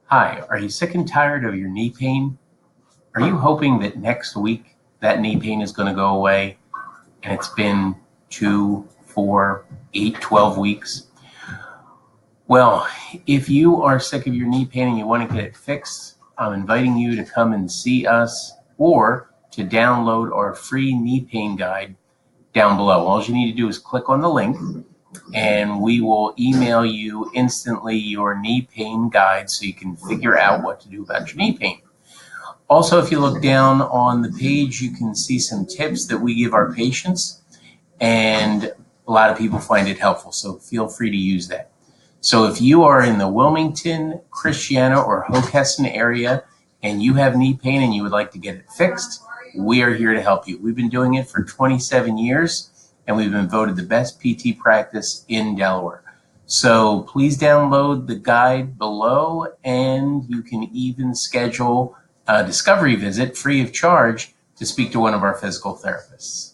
Hi, are you sick and tired of your knee pain? Are you hoping that next week that knee pain is going to go away and it's been 2, 4, 8, 12 weeks? Well, if you are sick of your knee pain and you want to get it fixed, I'm inviting you to come and see us or to download our free knee pain guide down below. All you need to do is click on the link and we will email you instantly your knee pain guide so you can figure out what to do about your knee pain. Also, if you look down on the page, you can see some tips that we give our patients, and a lot of people find it helpful, so feel free to use that. So if you are in the Wilmington, Christiana, or Hockessin area and you have knee pain and you would like to get it fixed, we are here to help you. We've been doing it for 27 years and we've been voted the best PT practice in Delaware. So please download the guide below, and you can even schedule a discovery visit free of charge to speak to one of our physical therapists.